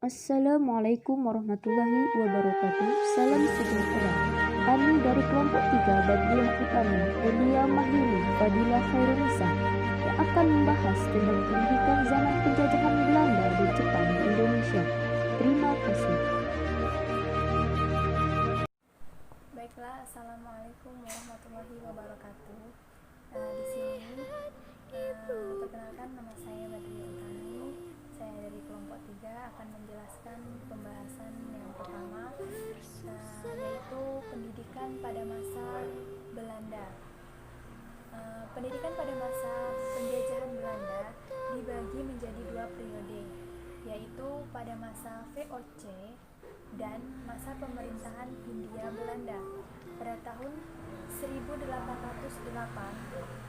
Assalamualaikum warahmatullahi wabarakatuh. Salam sejahtera. Kami dari kelompok 3 Badriah Utama, Elia Mahyuni Fadilah Khairunisa yang akan membahas tentang pendidikan zaman penjajahan Belanda dan Jepang di Indonesia. Terima kasih. Baiklah, assalamualaikum warahmatullahi wabarakatuh. Di sini perkenalkan, nama saya Badriah Utami. Saya dari kelompok 3 akan menjelaskan pembahasan yang pertama, yaitu pendidikan pada masa Belanda. Pendidikan pada masa penjajahan Belanda dibagi menjadi 2 periode, yaitu pada masa VOC dan masa pemerintahan Hindia Belanda pada tahun 1808.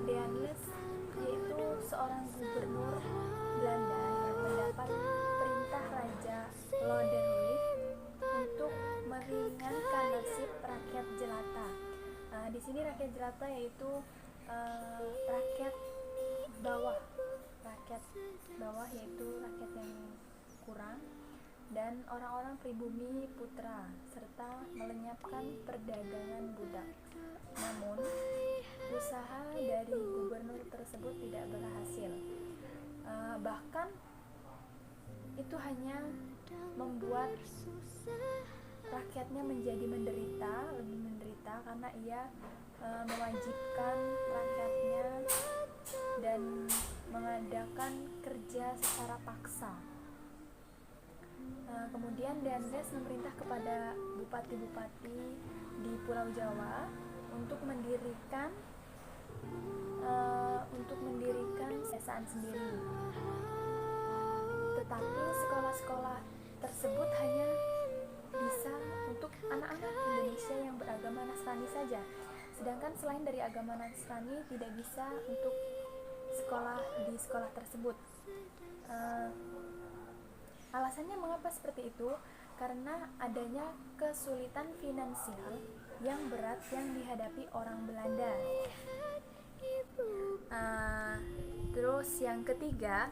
Deanles, yaitu seorang gubernur Belanda yang mendapat perintah Raja Lodewijk untuk meringankan nasib rakyat jelata. Di sini rakyat jelata yaitu rakyat bawah yaitu rakyat yang kurang, dan orang-orang pribumi putra, serta melenyapkan perdagangan budak. Namun, usaha dari gubernur tersebut tidak berhasil. Bahkan itu hanya membuat rakyatnya menjadi lebih menderita karena ia mewajibkan rakyatnya dan mengadakan kerja secara paksa. Kemudian Deanles memerintah kepada bupati-bupati di Pulau Jawa untuk mendirikan yayasan sendiri. Tetapi sekolah-sekolah tersebut hanya bisa untuk anak-anak Indonesia yang beragama Nasrani saja. Sedangkan selain dari agama Nasrani tidak bisa untuk sekolah di sekolah tersebut. Alasannya mengapa seperti itu? Karena adanya kesulitan finansial yang berat yang dihadapi orang Belanda. Terus yang ketiga,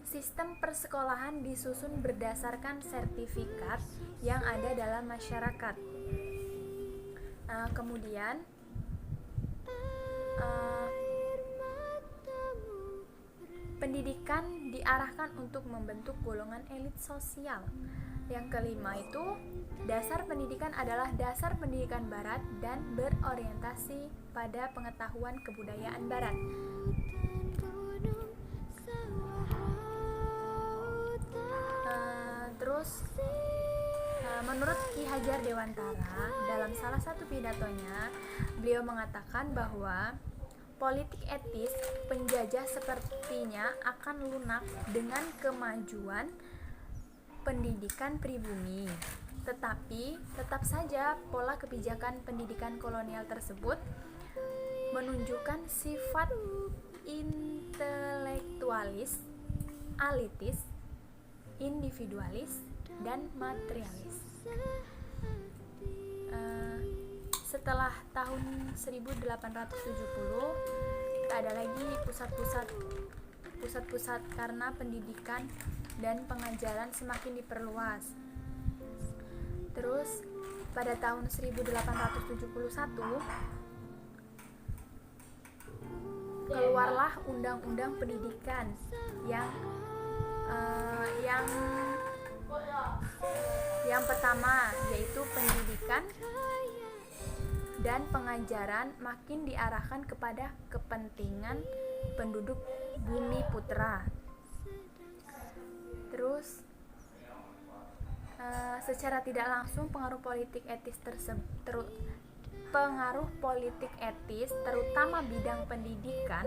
sistem persekolahan disusun berdasarkan sertifikat yang ada dalam masyarakat. Kemudian pendidikan diarahkan untuk membentuk golongan elit sosial. Yang kelima itu, dasar pendidikan adalah dasar pendidikan barat dan berorientasi pada pengetahuan kebudayaan barat. Menurut Ki Hajar Dewantara, dalam salah satu pidatonya, beliau mengatakan bahwa politik etis penjajah sepertinya akan lunak dengan kemajuan pendidikan pribumi. Tetapi tetap saja pola kebijakan pendidikan kolonial tersebut menunjukkan sifat intelektualis, elitis, individualis, dan materialis. Setelah tahun 1870 tak ada lagi pusat-pusat karena pendidikan dan pengajaran semakin diperluas. Terus pada tahun 1871 keluarlah Undang-Undang Pendidikan yang pertama, yaitu pendidikan dan pengajaran makin diarahkan kepada kepentingan penduduk bumi putra. Terus secara tidak langsung pengaruh politik etis terutama bidang pendidikan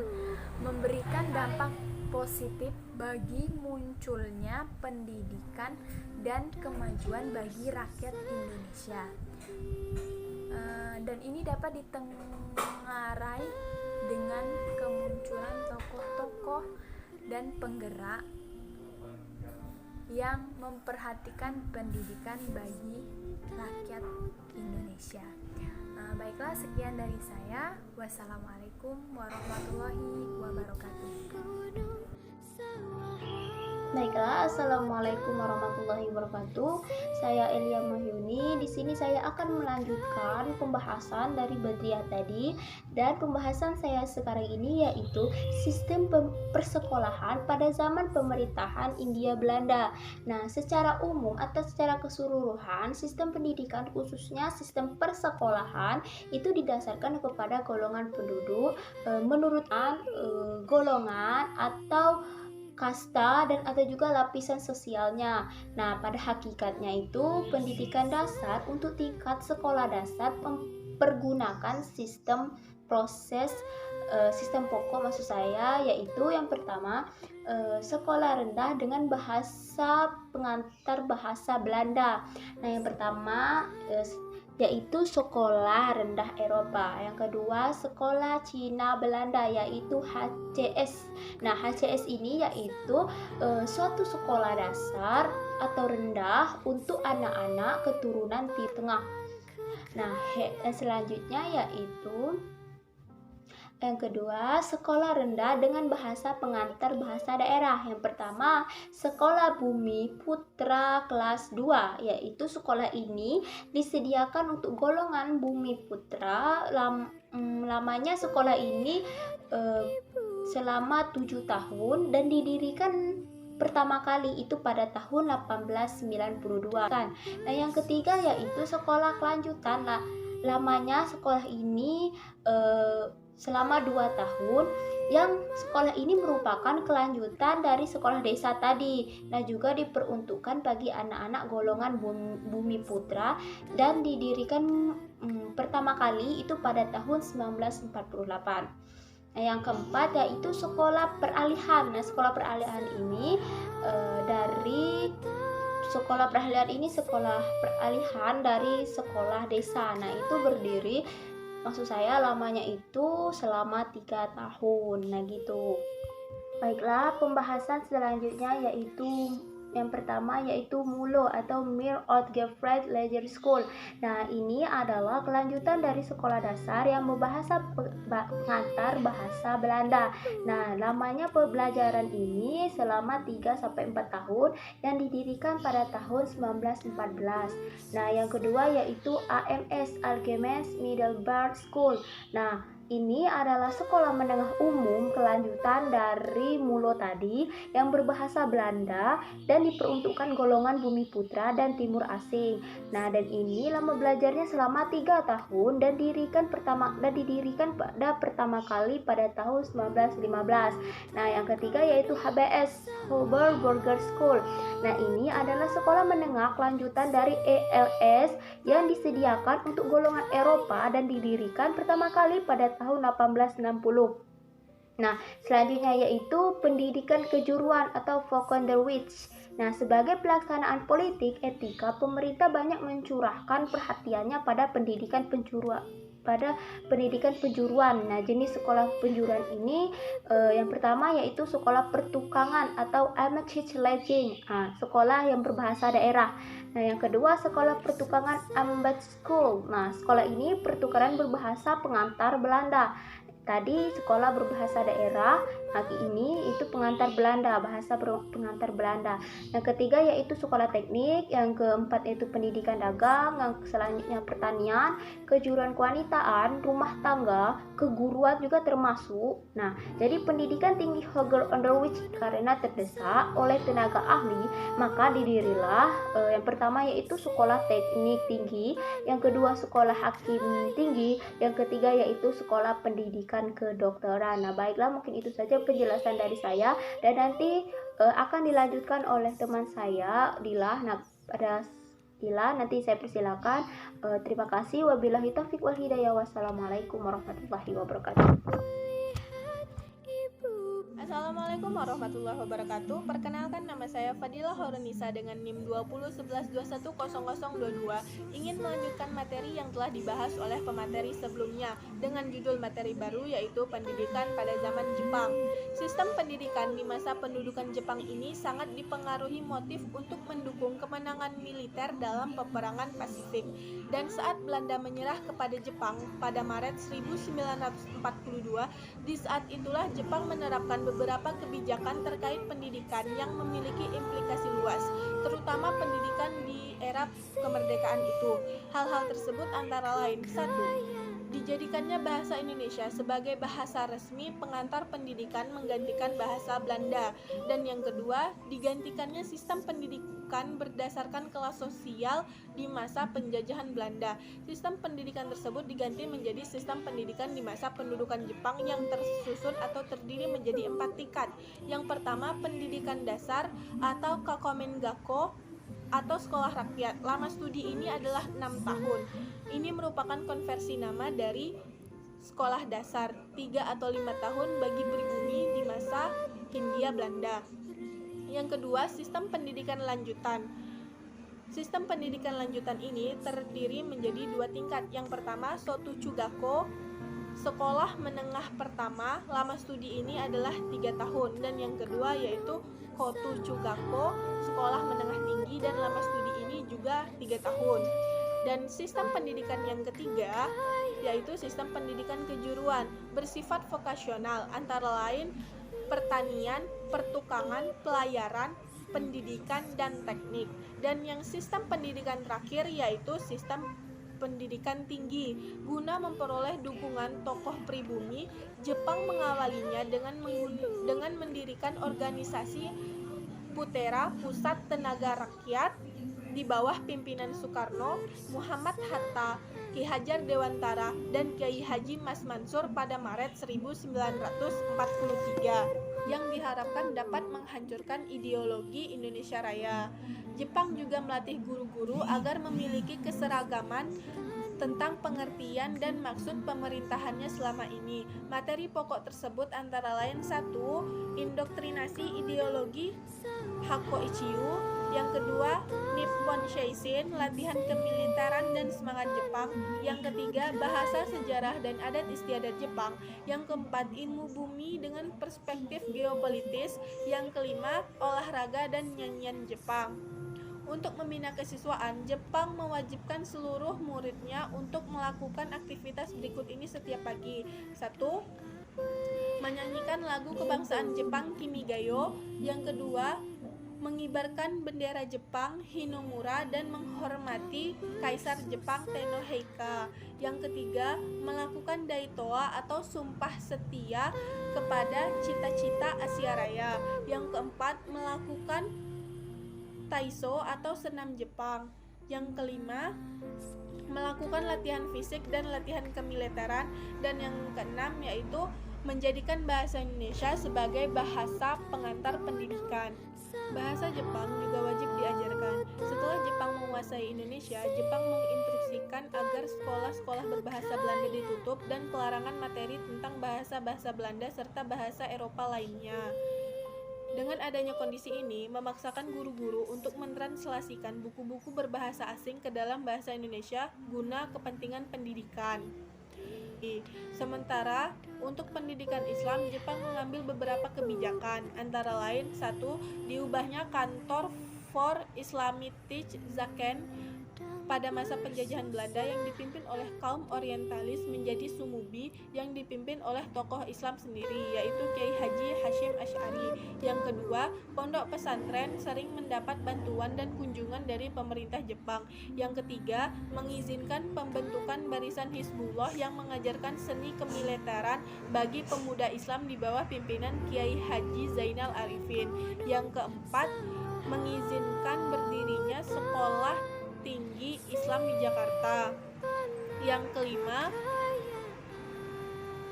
memberikan dampak positif bagi munculnya pendidikan dan kemajuan bagi rakyat Indonesia. Dan ini dapat ditengarai dengan kemunculan tokoh-tokoh dan penggerak yang memperhatikan pendidikan bagi rakyat Indonesia. Baiklah, sekian dari saya. Wassalamualaikum warahmatullahi wabarakatuh. Baiklah, Assalamualaikum warahmatullahi wabarakatuh. Saya Elia Mahyuni. Di sini saya akan melanjutkan pembahasan dari Badriah tadi, dan pembahasan saya sekarang ini yaitu sistem persekolahan pada zaman pemerintahan Hindia Belanda. Nah, secara umum atau secara keseluruhan, sistem pendidikan khususnya sistem persekolahan itu didasarkan kepada golongan penduduk menurut golongan atau kasta dan atau juga lapisan sosialnya. Nah, pada hakikatnya itu pendidikan dasar untuk tingkat sekolah dasar mempergunakan sistem proses sistem pokok maksud saya, yaitu yang pertama sekolah rendah dengan bahasa pengantar bahasa Belanda. Nah, yang pertama yaitu sekolah rendah Eropa. Yang kedua, sekolah Cina Belanda, yaitu HCS. Nah, HCS ini yaitu suatu sekolah dasar atau rendah untuk anak-anak keturunan Timur Tengah. Nah, selanjutnya yaitu yang kedua, sekolah rendah dengan bahasa pengantar bahasa daerah. Yang pertama, sekolah Bumi Putra kelas 2, yaitu sekolah ini disediakan untuk golongan Bumi Putra. Lamanya sekolah ini selama 7 tahun dan didirikan pertama kali itu pada tahun 1892 kan. Nah, yang ketiga yaitu sekolah kelanjutan. Lamanya sekolah ini selama 2 tahun, yang sekolah ini merupakan kelanjutan dari sekolah desa tadi. Nah, juga diperuntukkan bagi anak-anak golongan Bumi Putra dan didirikan pertama kali itu pada tahun 1948. Nah, yang keempat yaitu sekolah peralihan. Nah, sekolah peralihan ini sekolah peralihan dari sekolah desa. Nah, itu berdiri, maksud saya lamanya itu selama 3 tahun. Nah, gitu. Baiklah, pembahasan selanjutnya yaitu yang pertama yaitu MULO atau Mir Outgevrij Leger School. Nah, ini adalah kelanjutan dari sekolah dasar yang berbahasa pengantar bahasa Belanda. Nah, lamanya pembelajaran ini selama 3-4 tahun yang didirikan pada tahun 1914. Nah, yang kedua yaitu AMS Algemene Middelbare School. Nah, ini adalah sekolah menengah umum kelanjutan dari MULO tadi yang berbahasa Belanda dan diperuntukkan golongan Bumi Putra dan Timur Asing. Nah, dan ini lama belajarnya selama 3 tahun dan didirikan pada pertama kali pada tahun 1915. Nah, yang ketiga yaitu HBS Hoberburger School. Nah, ini adalah sekolah menengah kelanjutan dari ELS yang disediakan untuk golongan Eropa dan didirikan pertama kali pada tahun 1860. Nah, selanjutnya yaitu pendidikan kejuruan atau Volksonderwijs. Nah, sebagai pelaksanaan politik etika, pemerintah banyak mencurahkan perhatiannya pada pendidikan penjuruan. Nah, jenis sekolah penjuruan ini yang pertama yaitu sekolah pertukangan atau Amtslegging. Nah, sekolah yang berbahasa daerah. Nah, yang kedua sekolah pertukangan Ambachtsschool. Nah, sekolah ini pertukaran berbahasa pengantar Belanda. Tadi sekolah berbahasa daerah, ini itu pengantar Belanda, bahasa pengantar Belanda. Yang ketiga yaitu sekolah teknik, yang keempat yaitu pendidikan dagang, yang selanjutnya pertanian, kejuruan kewanitaan, rumah tangga, keguruan juga termasuk. Nah, jadi pendidikan tinggi Hoger Underwich karena terdesak oleh tenaga ahli, maka didirilah yang pertama yaitu sekolah teknik tinggi, yang kedua sekolah hakim tinggi, yang ketiga yaitu sekolah pendidikan kedokteran. Nah, baiklah, mungkin itu saja penjelasan dari saya dan nanti akan dilanjutkan oleh teman saya Dila. Nah, pada Dila nanti saya persilakan. Terima kasih. Wabillahi taufiq wal hidayah. Wassalamualaikum warahmatullahi wabarakatuh. Assalamualaikum warahmatullahi wabarakatuh. Perkenalkan, nama saya Fadilah Horonisa dengan NIM 2011210022. Ingin melanjutkan materi yang telah dibahas oleh pemateri sebelumnya dengan judul materi baru yaitu pendidikan pada zaman Jepang. Sistem pendidikan di masa pendudukan Jepang ini sangat dipengaruhi motif untuk mendukung kemenangan militer dalam peperangan Pasifik. Dan saat Belanda menyerah kepada Jepang pada Maret 1942, di saat itulah Jepang menerapkan beberapa kebijakan terkait pendidikan yang memiliki implikasi luas, terutama pendidikan di era kemerdekaan itu. Hal-hal tersebut antara lain: 1. Dijadikannya bahasa Indonesia sebagai bahasa resmi pengantar pendidikan menggantikan bahasa Belanda. Dan yang kedua, digantikannya sistem pendidikan berdasarkan kelas sosial di masa penjajahan Belanda. Sistem pendidikan tersebut diganti menjadi sistem pendidikan di masa pendudukan Jepang yang tersusun atau terdiri menjadi 4 tingkat. Yang pertama, pendidikan dasar atau Kakomengako atau sekolah rakyat. Lama studi ini adalah 6 tahun. Ini merupakan konversi nama dari sekolah dasar 3 atau 5 tahun bagi pribumi di masa Hindia Belanda. Yang kedua, sistem pendidikan lanjutan. Sistem pendidikan lanjutan ini terdiri menjadi 2 tingkat. Yang pertama, Sotochugako, sekolah menengah pertama. Lama studi ini adalah 3 tahun. Dan yang kedua yaitu Kotochugako, sekolah menengah tinggi, dan lama studi ini juga 3 tahun. Dan sistem pendidikan yang ketiga yaitu sistem pendidikan kejuruan bersifat vokasional, antara lain pertanian, pertukangan, pelayaran, pendidikan, dan teknik. Dan yang sistem pendidikan terakhir yaitu sistem pendidikan tinggi. Guna memperoleh dukungan tokoh pribumi, Jepang mengawalinya dengan mendirikan organisasi Putera, Pusat Tenaga Rakyat, di bawah pimpinan Soekarno, Muhammad Hatta, Ki Hajar Dewantara, dan Kiai Haji Mas Mansur pada Maret 1943, yang diharapkan dapat menghancurkan ideologi Indonesia Raya. Jepang juga melatih guru-guru agar memiliki keseragaman tentang pengertian dan maksud pemerintahannya selama ini. Materi pokok tersebut antara lain: 1. Indoktrinasi ideologi Hakoichiu. Yang kedua, Nippon Seishin, latihan kemiliteran dan semangat Jepang. Yang ketiga, bahasa, sejarah, dan adat istiadat Jepang. Yang keempat, ilmu bumi dengan perspektif geopolitis. Yang kelima, olahraga dan nyanyian Jepang. Untuk membina kesiswaan, Jepang mewajibkan seluruh muridnya untuk melakukan aktivitas berikut ini setiap pagi. 1. Menyanyikan lagu kebangsaan Jepang Kimigayo. Yang kedua, mengibarkan bendera Jepang Hinomura dan menghormati Kaisar Jepang Tennoheika. Yang ketiga, melakukan Daitoa atau sumpah setia kepada cita-cita Asia Raya. Yang keempat, melakukan Taiso atau senam Jepang. Yang kelima, melakukan latihan fisik dan latihan kemiliteran. Dan yang keenam yaitu menjadikan bahasa Indonesia sebagai bahasa pengantar pendidikan. Bahasa Jepang juga wajib diajarkan. Setelah Jepang menguasai Indonesia, Jepang menginstruksikan agar sekolah-sekolah berbahasa Belanda ditutup dan pelarangan materi tentang bahasa-bahasa Belanda serta bahasa Eropa lainnya. Dengan adanya kondisi ini, memaksakan guru-guru untuk mentranslasikan buku-buku berbahasa asing ke dalam bahasa Indonesia guna kepentingan pendidikan. Sementara untuk pendidikan Islam, Jepang mengambil beberapa kebijakan, antara lain: 1. Diubahnya kantor for Islamic Zaken pada masa penjajahan Belanda yang dipimpin oleh kaum orientalis menjadi Sumubi yang dipimpin oleh tokoh Islam sendiri, yaitu Kiai Haji Hashim Asy'ari. Yang kedua, pondok pesantren sering mendapat bantuan dan kunjungan dari pemerintah Jepang. Yang ketiga, mengizinkan pembentukan barisan Hizbullah yang mengajarkan seni kemiliteran bagi pemuda Islam di bawah pimpinan Kiai Haji Zainal Arifin. Yang keempat, mengizinkan berdirinya sekolah tinggi Islam di Jakarta. Yang kelima,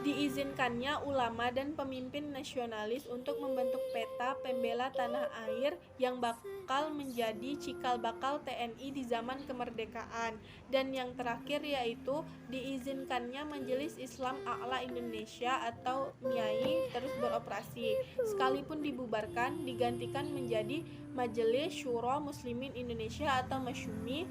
diizinkannya ulama dan pemimpin nasionalis untuk membentuk peta pembela tanah air yang bakal menjadi cikal bakal TNI di zaman kemerdekaan. Dan yang terakhir yaitu diizinkannya Majelis Islam A'la Indonesia atau MIAI terus beroperasi. Sekalipun dibubarkan, digantikan menjadi Majelis Syuro Muslimin Indonesia atau Masyumi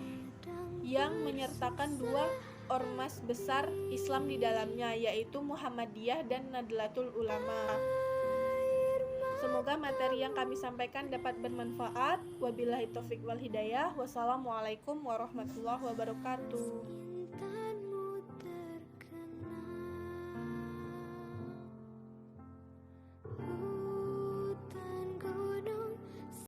yang menyertakan dua ormas besar Islam di dalamnya, yaitu Muhammadiyah dan Nahdlatul Ulama. Semoga materi yang kami sampaikan dapat bermanfaat. Wabillahi taufik wal hidayah. Wassalamualaikum warahmatullahi wabarakatuh.